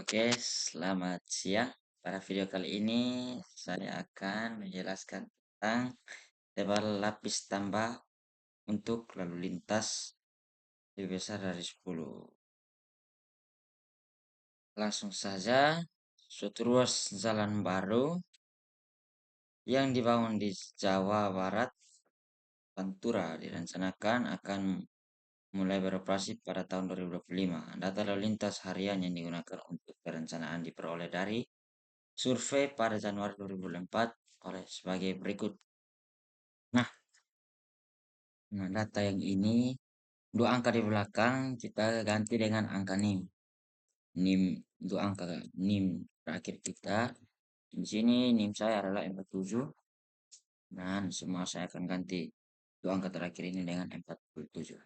Oke, selamat siang. Pada video kali ini saya akan menjelaskan tentang tebal lapis tambah untuk lalu lintas lebih besar dari 10. Langsung saja, suatu ruas jalan baru yang dibangun di Jawa Barat, Pantura, direncanakan akan mulai beroperasi pada tahun 2025. Data lalu lintas harian yang digunakan untuk perencanaan diperoleh dari survei pada Januari 2004 oleh sebagai berikut. Nah, data yang ini, dua angka di belakang kita ganti dengan angka NIM. NIM, dua angka NIM terakhir kita. Di sini NIM saya adalah 47. Dan semua saya akan ganti dua angka terakhir ini dengan 47.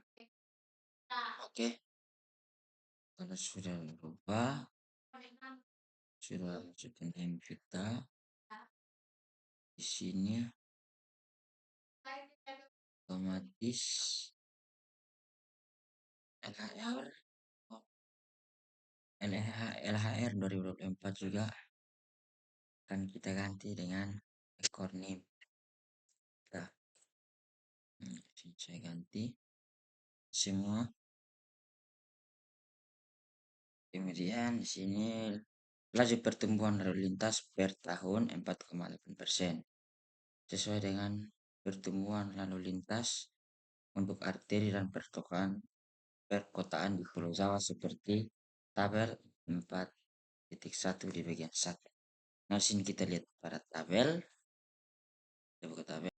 Oke, kalau sudah berubah, sudah masukkan NIM kita. Di sini otomatis LHR LHR 2024 juga akan kita ganti dengan ekor NIM. Nah, saya ganti semua. Kemudian di sini laju pertumbuhan lalu lintas per tahun 4,8%. Sesuai dengan pertumbuhan lalu lintas untuk arteri dan perkotaan di Pulau Jawa seperti tabel 4.1 di bagian 1. Nah, sini kita lihat pada tabel. Kita buka tabel.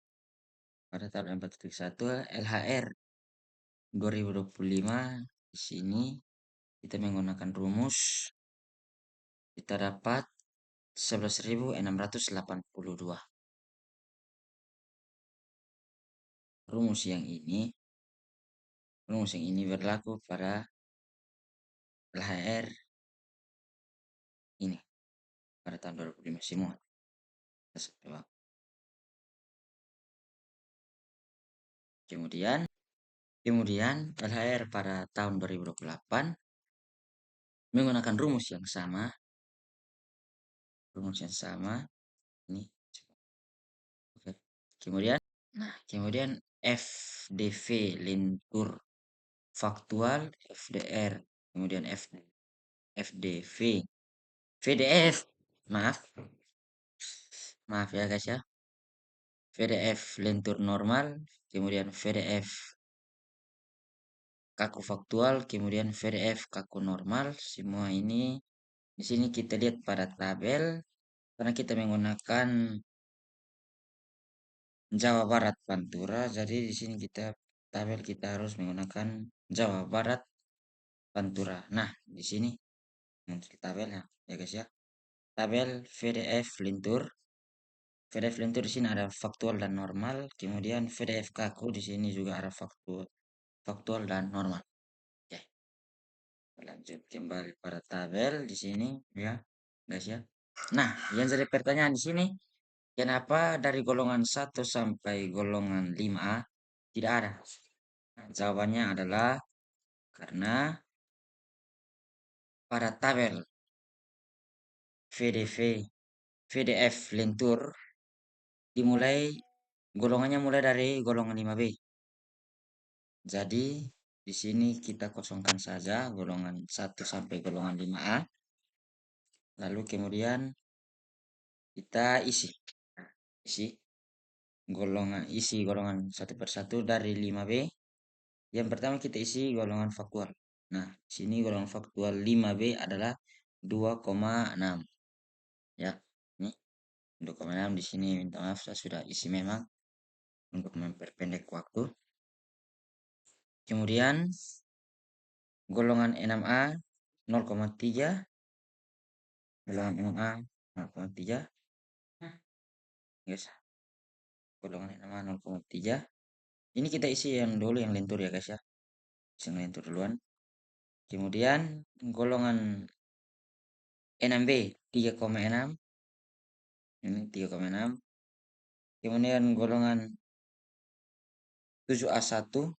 Pada tabel 4.1 LHR 2025 di sini kita menggunakan rumus, kita dapat 11.682. Rumus yang ini berlaku pada LHR ini pada tahun 2005 semua. Kemudian LHR pada tahun 2028 menggunakan rumus yang sama. Ini. Oke. Kemudian FDV lentur faktual, FDR, kemudian FDV, VDF, maaf ya guys ya, VDF lentur normal, kemudian VDF kaku faktual, kemudian VDF kaku normal. Semua ini di sini kita lihat pada tabel karena kita menggunakan Jawa Barat Pantura, jadi di sini tabel kita harus menggunakan Jawa Barat Pantura. Nah, di sini untuk tabelnya ya guys ya. Tabel VDF lentur di sini ada faktual dan normal, kemudian VDF kaku di sini juga ada faktual dan normal. Oke. Lanjut kembali pada tabel di sini ya, guys ya. Nah, yang jadi pertanyaan di sini, kenapa dari golongan 1 sampai golongan 5A tidak ada? Nah, jawabannya adalah karena pada tabel VDF lentur golongannya mulai dari golongan 5B. Jadi di sini kita kosongkan saja golongan 1 sampai golongan 5A. Lalu kemudian kita isi golongan 1 per 1 dari 5B. Yang pertama kita isi golongan faktual. Nah, sini golongan faktual 5B adalah 2,6. Ya, ini 2,6 di sini, minta maaf saya sudah isi memang untuk memperpendek waktu. Kemudian golongan 6A 0,3, golongan 6A 0,3. Guys, golongan 6A 0,3. Ini kita isi yang dulu yang lentur ya guys ya. Isi yang lentur duluan. Kemudian golongan 6B 3,6. Ini 3,6. Kemudian golongan 7A1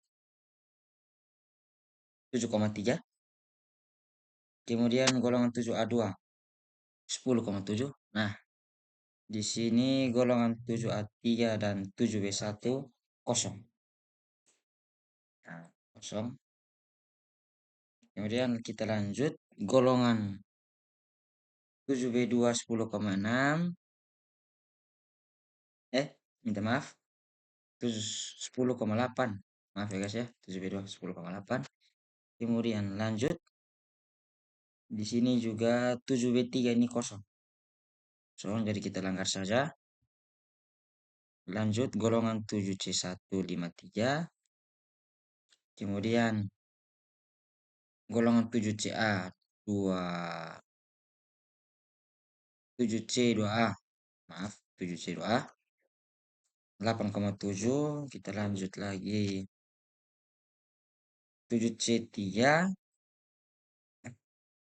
7,3. Kemudian golongan 7A2 10,7. Nah, di sini golongan 7A3 dan 7B1 kosong. Nah, kosong. Kemudian kita lanjut golongan 7B2 10,6. Minta maaf. 10,8. Maaf ya guys ya. 7B2 10,8. Kemudian lanjut. Di sini juga 7B3 ini kosong. Jadi kita langgar saja. Lanjut golongan 7C153. Kemudian golongan 7CA 2 7C2A. Maaf, 7C2A 8,7. Kita lanjut lagi. 7C3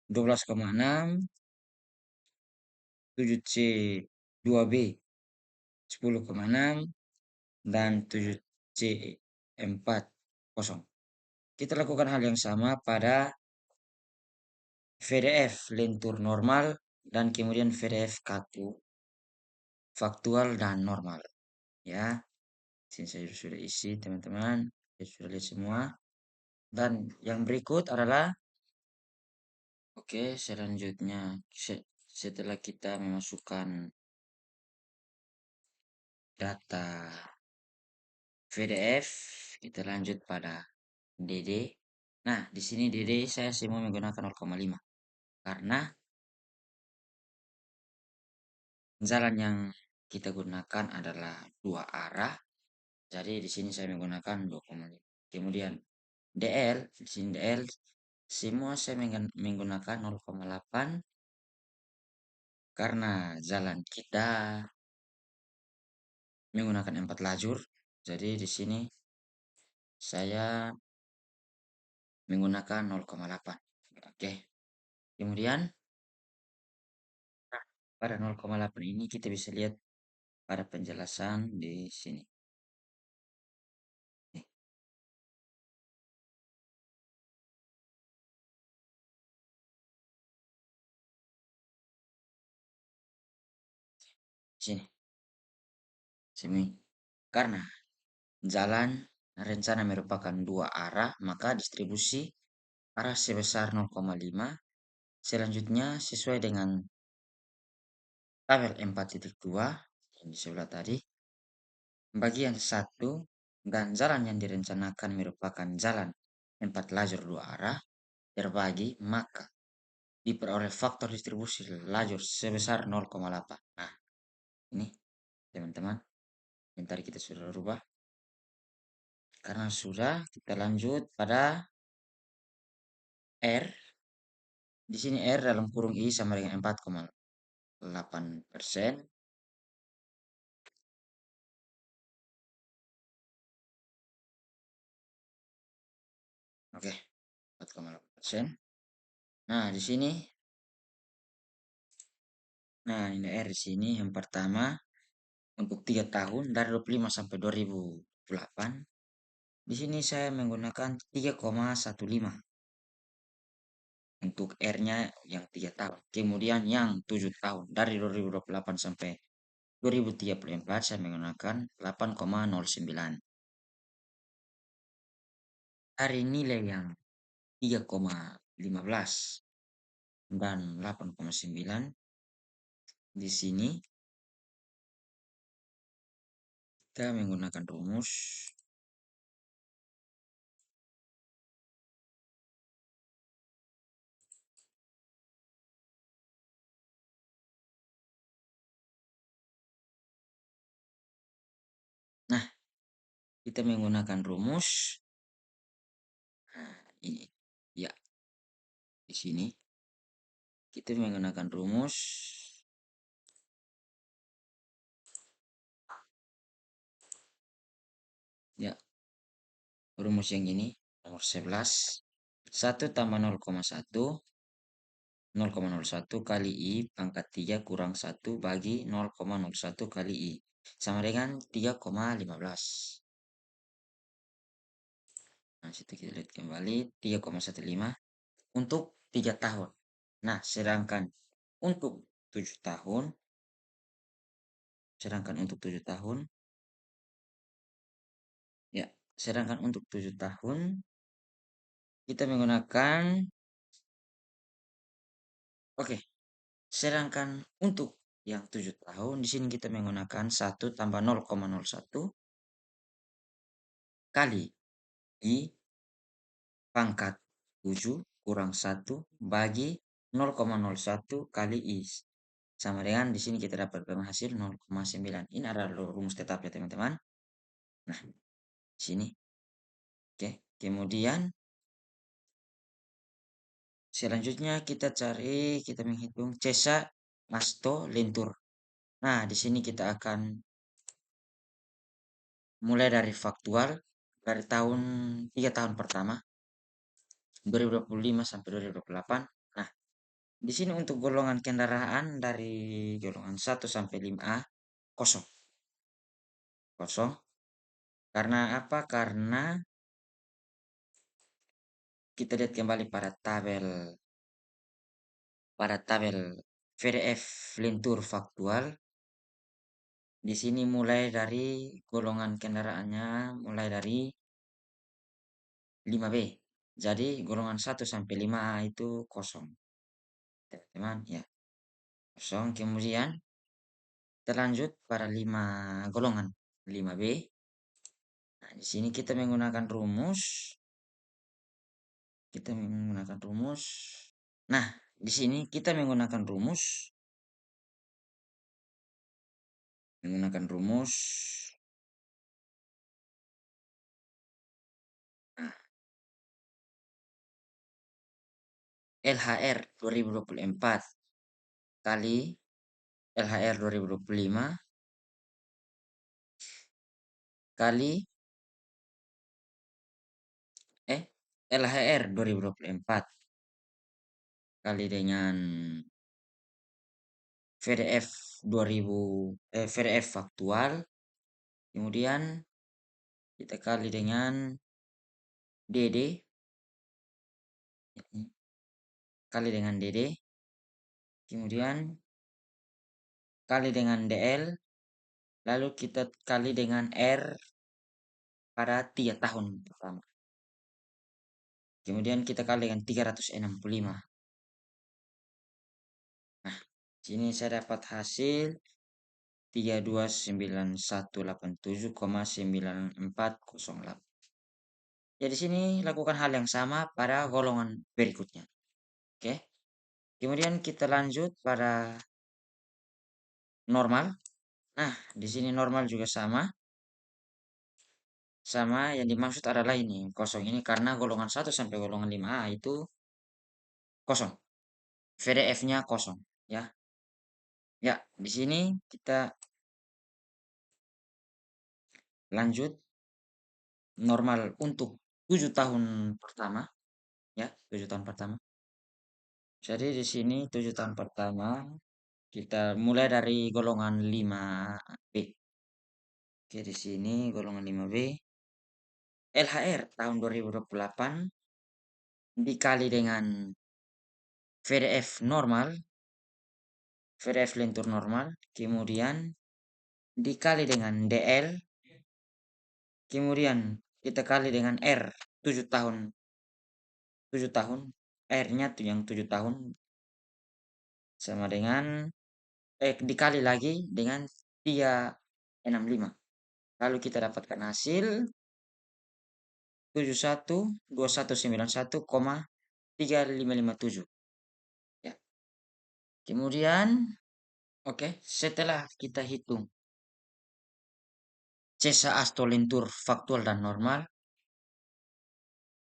12,6. 7C2B 10,6 dan 7C4 kosong. Kita lakukan hal yang sama pada VDF lentur normal dan kemudian VDF kaku faktual dan normal. Ya, sini saya sudah isi teman-teman, saya sudah lihat semua. Dan yang berikut adalah oke, selanjutnya setelah kita memasukkan data VDF, kita lanjut pada DD. Nah, di sini DD saya semua menggunakan 0,5 karena jalan yang kita gunakan adalah dua arah. Jadi di sini saya menggunakan 2,5. Kemudian DL, di sini DL semua saya menggunakan 0,8 karena jalan kita menggunakan 4 lajur. Jadi di sini saya menggunakan 0,8. Oke. Kemudian pada 0,8 ini kita bisa lihat pada penjelasan di sini. Nih, sini. Sini. Karena jalan rencana merupakan dua arah, maka distribusi arah sebesar 0,5. Selanjutnya sesuai dengan tabel 4.2 yang di sebelah tadi, bagian 1 dan jalan yang direncanakan merupakan jalan 4 lajur dua arah terbagi, maka diperoleh faktor distribusi lajur sebesar 0,8. Nah, ini teman-teman, yang tadi kita sudah rubah. Karena sudah, kita lanjut pada R. Di sini R dalam kurung I sama dengan 4,8%. Oke, 4,8%. Nah, di sini, nah ini R di sini yang pertama untuk 3 tahun dari 25 sampai 2008. Di sini saya menggunakan 3,15 untuk R-nya yang 3 tahun. Kemudian yang 7 tahun dari 2028 sampai 2034 saya menggunakan 8,09. Dari nilai yang 3,15 dan 8,9 di sini kita menggunakan rumus. Nah, kita menggunakan rumus. Nah, ini ya, di sini kita menggunakan rumus ya, rumus yang ini nomor 11. 1 tambah 0,1 0,01 kali I pangkat 3 kurang 1 bagi 0,01 kali I sama dengan 3,15. Nah, situ kita lihat kembali 3,15 untuk 3 tahun. Nah, untuk 7 tahun, sedangkan untuk 7 tahun, ya, sedangkan untuk 7 tahun kita menggunakan, oke, sedangkan untuk yang 7 tahun di sini kita menggunakan 1 tambah 0,01 kali I pangkat 7 kurang 1 bagi 0,01 kali I. Sama dengan di sini kita dapatkan hasil 0,9. Ini adalah rumus tetap ya teman-teman. Nah, di sini. Oke. Kemudian selanjutnya kita menghitung Cesa Masto Lentur. Nah, di sini kita akan mulai dari faktual dari 3 tahun pertama 2025 sampai 2028. Nah, di sini untuk golongan kendaraan dari golongan 1 sampai 5A kosong. Kosong. Karena apa? Karena kita lihat kembali pada tabel PDF lentur faktual. Di sini mulai dari golongan kendaraannya mulai dari 5B. Jadi golongan 1 sampai 5A itu kosong. Teman-teman, ya. Kosong. Kemudian kita lanjut pada 5 golongan 5B. Nah, di sini kita menggunakan rumus. Nah, di sini kita menggunakan rumus LHR 2024 kali LHR 2025 kali LHR 2024 kali dengan VDF faktual, kemudian kita kali dengan DD, kemudian kali dengan DL, lalu kita kali dengan R pada 3 tahun pertama. Kemudian kita kali dengan 365. Nah, sini saya dapat hasil 329187,9408. Ya, di sini lakukan hal yang sama pada golongan berikutnya. Oke. Kemudian kita lanjut pada normal. Nah, di sini normal juga sama. Sama yang dimaksud adalah ini, kosong ini karena golongan 1 sampai golongan 5A itu kosong. VDF-nya kosong, ya. Ya, di sini kita lanjut normal untuk 7 tahun pertama, ya, 7 tahun pertama. Jadi di sini 7 tahun pertama kita mulai dari golongan 5B. Oke, di sini golongan 5B LHR tahun 2028 dikali dengan VDF lentur normal, kemudian dikali dengan DL, kemudian kita kali dengan R 7 tahun, R-nya tuh yang 7 tahun sama dengan dikali lagi dengan 365. Lalu kita dapatkan hasil 712191,3557. Ya. Kemudian, oke, setelah kita hitung Cesa Astolentur faktual dan normal,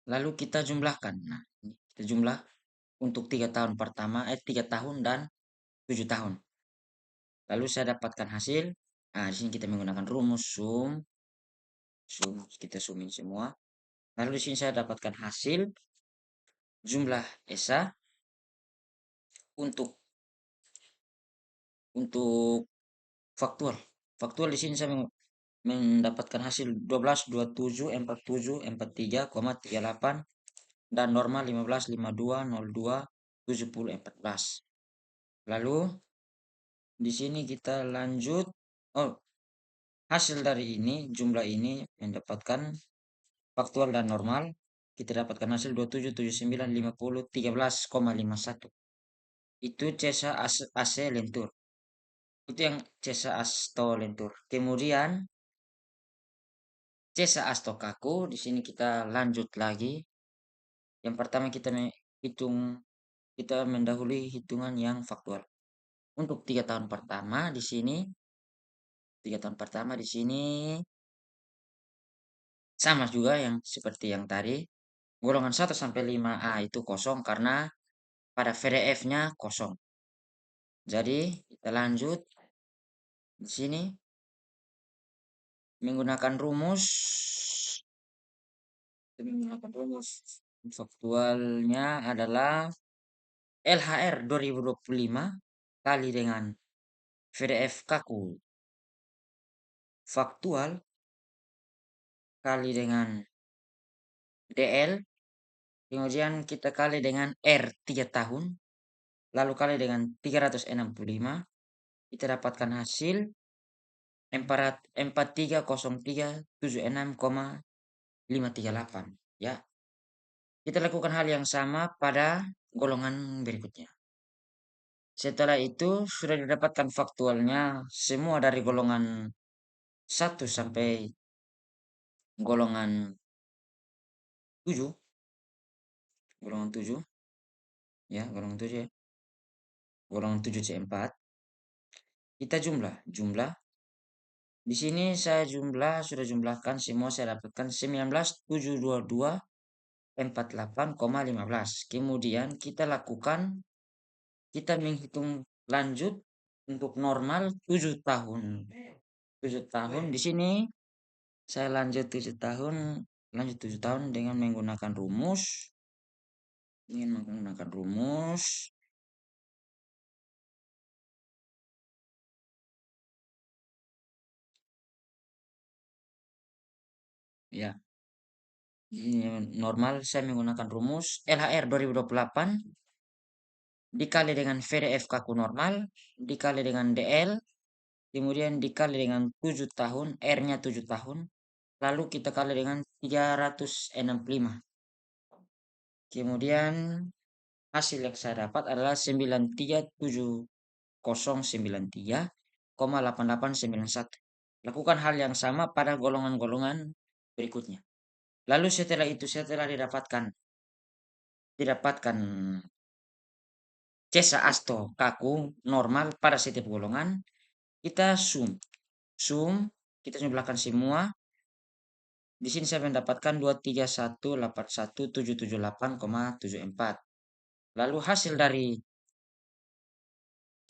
lalu kita jumlahkan. Nah, kita jumlah untuk 3 tahun pertama, 3 tahun dan 7 tahun. Lalu saya dapatkan hasil. Nah, di sini kita menggunakan rumus sum, kita sumin semua. Lalu di sini saya dapatkan hasil jumlah ESA untuk faktual. Faktual di sini saya mendapatkan hasil 12, 27, 47, 43,38 dan normal 15, 52, 02, 7014. Lalu di sini kita lanjut. Oh, hasil dari ini, jumlah ini mendapatkan faktual dan normal. Kita dapatkan hasil 277950 13,51. Itu CESA AC lentur. Itu yang CESA Asto lentur. Kemudian CESA Asto kaku. Di sini kita lanjut lagi. Yang pertama kita mendahului hitungan yang faktual. Untuk 3 tahun pertama di sini, 3 tahun pertama di sini sama juga yang seperti yang tadi. Golongan 1 sampai 5A itu kosong karena pada VDF-nya kosong. Jadi kita lanjut di sini menggunakan rumus faktualnya adalah LHR 2025 kali dengan VDF kaku faktual kali dengan DL, kemudian kita kali dengan R 3 tahun, lalu kali dengan 365, kita dapatkan hasil 430376,538 ya. Kita lakukan hal yang sama pada golongan berikutnya. Setelah itu sudah didapatkan faktualnya semua dari golongan 1 sampai golongan 7. Golongan 7 ya, golongan 7 ya. Golongan 7C4. Kita jumlah. Di sini saya sudah jumlahkan semua, saya dapatkan 19.722.48,15. Kemudian kita menghitung lanjut untuk normal 7 tahun. 7 tahun di sini saya lanjut 7 tahun, dengan menggunakan rumus. Ya, ini normal saya menggunakan rumus LHR 2028 dikali dengan VDF kaku normal dikali dengan DL, kemudian dikali dengan 7 tahun, R-nya 7 tahun, lalu kita kali dengan 365. Kemudian hasil yang saya dapat adalah 937093,8891. Lakukan hal yang sama pada golongan-golongan berikutnya. Lalu setelah didapatkan CESA Asto kaku normal pada setiap golongan, kita sum, kita jumlahkan semua. Di sini saya mendapatkan 23181.778,74. Lalu hasil dari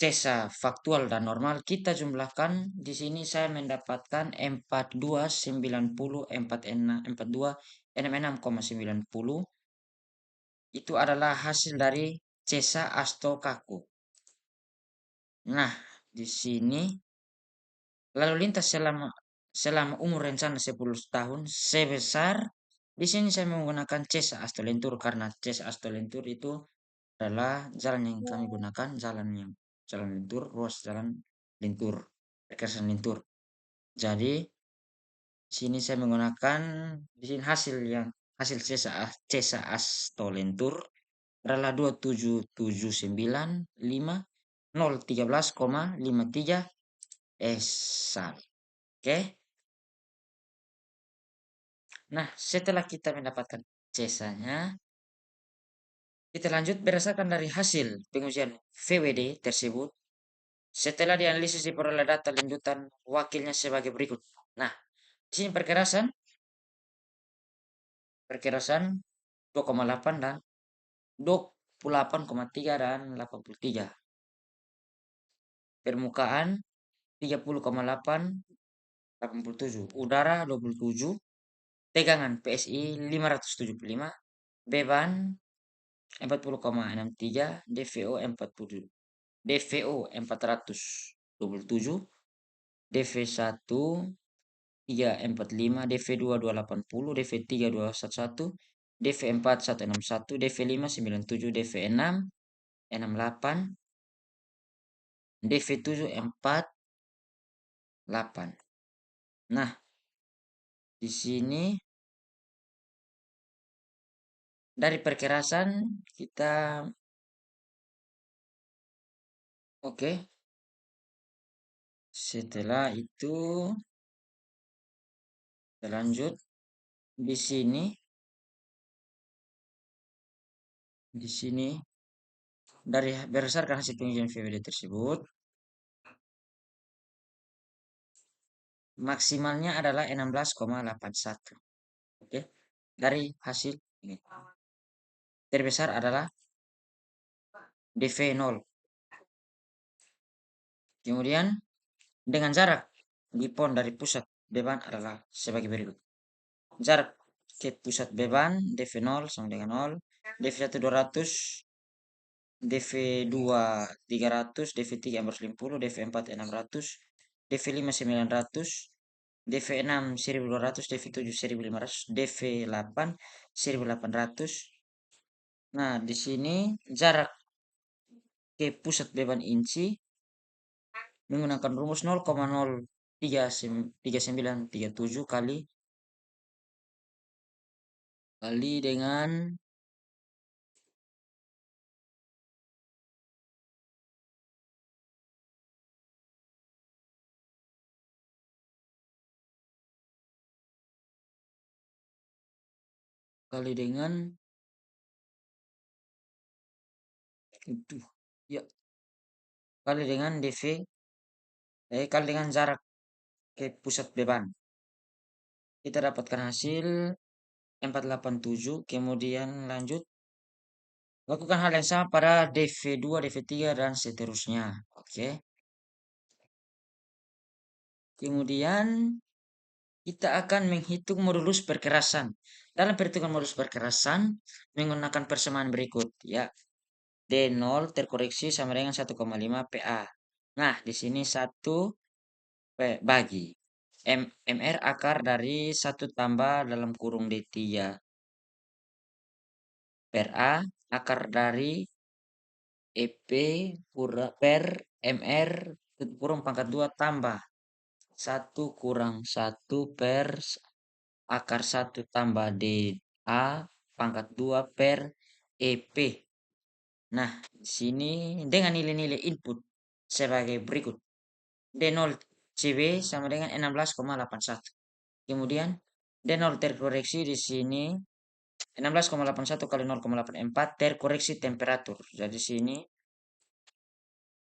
CESA faktual dan normal kita jumlahkan. Di sini saya mendapatkan 4296,90. Itu adalah hasil dari CESA Asto kaku. Nah, di sini lalu lintas selama umur rencana 10 tahun sebesar, di sini saya menggunakan CESA Asto lentur karena CESA Asto lentur itu adalah jalan yang kami gunakan, jalan lentur, ruas jalan lentur, rekayasa lentur. Jadi sini saya menggunakan di sini hasil CESA Asto lentur adalah 27795.013,53 esal. Oke. Nah, setelah kita mendapatkan CESA-nya, kita lanjut berdasarkan dari hasil pengujian VWD tersebut. Setelah dianalisis diperoleh data lanjutan wakilnya sebagai berikut. Nah, di sini perkerasan 2,8 dan 28,3 dan 83. Permukaan 30,8 87. Udara 27. Tegangan PSI 575. Beban 40,63. DVO 40. DVO 427. DV1 345, DV2 280, DV3 211, DV4 161, DV5 97, DV6 68, DV7 48. Nah, di sini dari perkerasan kita oke. Setelah itu lanjut di sini dari berdasarkan hasil pengujian VWD tersebut maksimalnya adalah 16,81. Oke. Dari hasil ini. Terbesar adalah DV 0. Kemudian dengan jarak di pon dari pusat beban adalah sebagai berikut. Jarak ke pusat beban DV 0 sama dengan 0, DV 1 200, DV2 300, DV3 450, DV4 600, DV5 900, DV6 1200, DV7 1500, DV8 1800. Nah, di sini jarak ke pusat beban inci menggunakan rumus 0,03937 kali dengan kali dengan itu ya kali dengan kali dengan jarak ke pusat beban kita dapatkan hasil 487. Kemudian lanjut lakukan hal yang sama pada DV2 DV3 dan seterusnya. Oke, kemudian kita akan menghitung modulus perkerasan. Dalam perhitungan modulus perkerasan menggunakan persamaan berikut ya. D0 terkoreksi sama dengan 1,5 PA. Nah, di sini 1 bagi MR akar dari 1 tambah dalam kurung D3 per A akar dari EP per MR kurung pangkat 2 tambah 1 kurang 1 per akar 1 tambah DA pangkat 2 per EP. Nah, di sini dengan nilai-nilai input sebagai berikut. D0 CB sama dengan 16,81. Kemudian D0 terkoreksi di sini 16,81 kali 0,84 terkoreksi temperatur. Jadi sini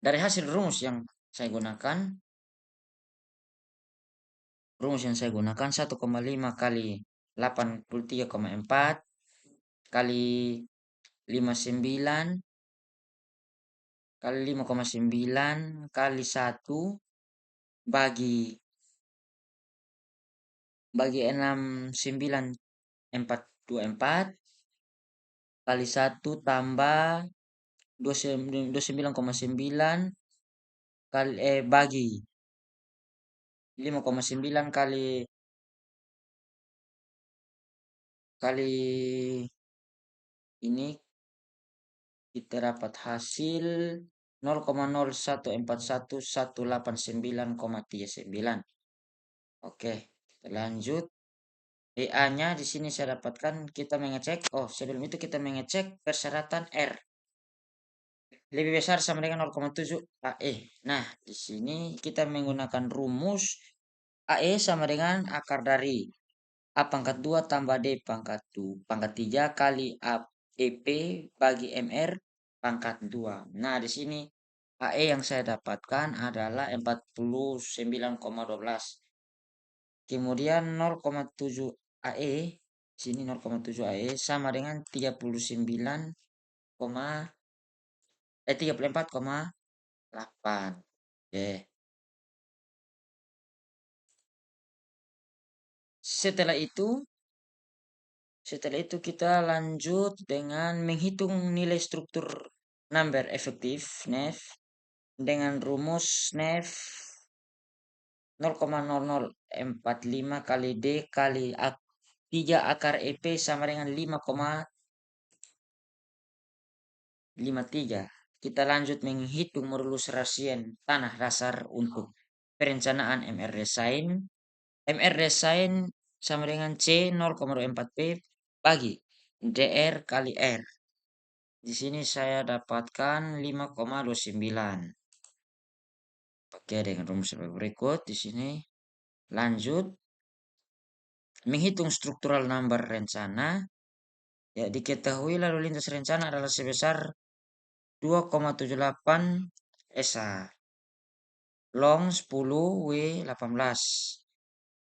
dari hasil rumus yang saya gunakan 1,5 kali 83,4 kali 59 kali 5,9 kali 1 bagi 69,424 kali 1 tambah 29,9 kali bagi 5,9 kali ini kita dapat hasil 0,0141189,39. Oke, kita lanjut. EA-nya di sini saya dapatkan kita mengecek. Oh, sebelum itu kita mengecek persyaratan R lebih besar sama dengan 0,7 AE. Nah, di sini kita menggunakan rumus AE sama dengan akar dari A pangkat 2 tambah D pangkat 3 kali A EP bagi MR pangkat 2. Nah, di sini AE yang saya dapatkan adalah 49,12. Kemudian 0,7 AE, sini 0,7 AE sama dengan 34,8. Oke. Setelah itu kita lanjut dengan menghitung nilai struktur number efektif NEF dengan rumus NEF 0,0045 kali D kali 3 akar EP sama dengan 5,53. kita lanjut menghitung modulus rasien tanah dasar untuk perencanaan MR Design. MR Design sama dengan C 0,24 P bagi DR kali R. Di sini saya dapatkan 5,29. Oke, dengan rumus sebagai berikut di sini. Lanjut menghitung struktural number rencana. Ya, diketahui lalu lintas rencana adalah sebesar 2,78 SA. Long 10, W 18.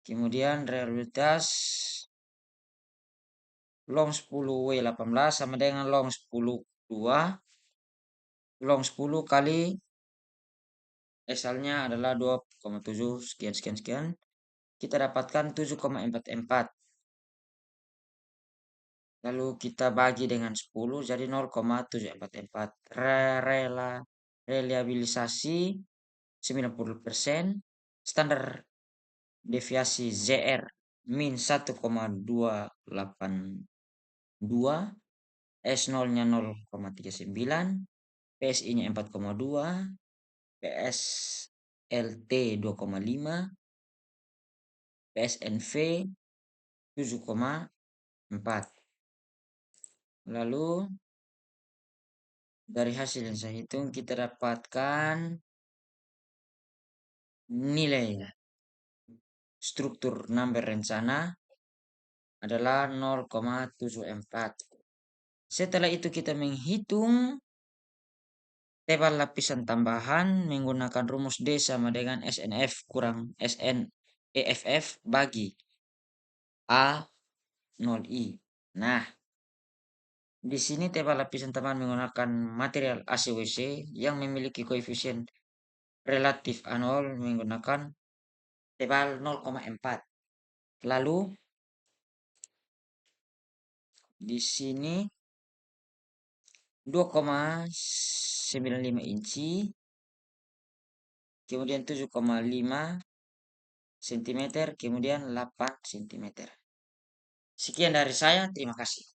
Kemudian realitas long 10, W 18 sama dengan long 10, 2. Long 10 kali asalnya adalah 2,7 sekian sekian sekian. Kita dapatkan 7,44. Lalu kita bagi dengan 10 jadi 0,744. Reliabilisasi 90%. Standar deviasi ZR min 1,282. S0-nya 0,39. PSI-nya 4,2. PSLT 2,5. PSNV 7,4. Lalu dari hasil yang saya hitung kita dapatkan nilai struktur number rencana adalah 0,74. Setelah itu kita menghitung tebal lapisan tambahan menggunakan rumus D sama dengan SNF kurang SN EFF bagi A 0I. Nah, di sini tebal lapisan tambahan menggunakan material ACWC yang memiliki koefisien relatif anual menggunakan tebal 0,4. Lalu di sini 2,95 inci, kemudian 7,5 cm, kemudian 8 cm. Sekian dari saya, terima kasih.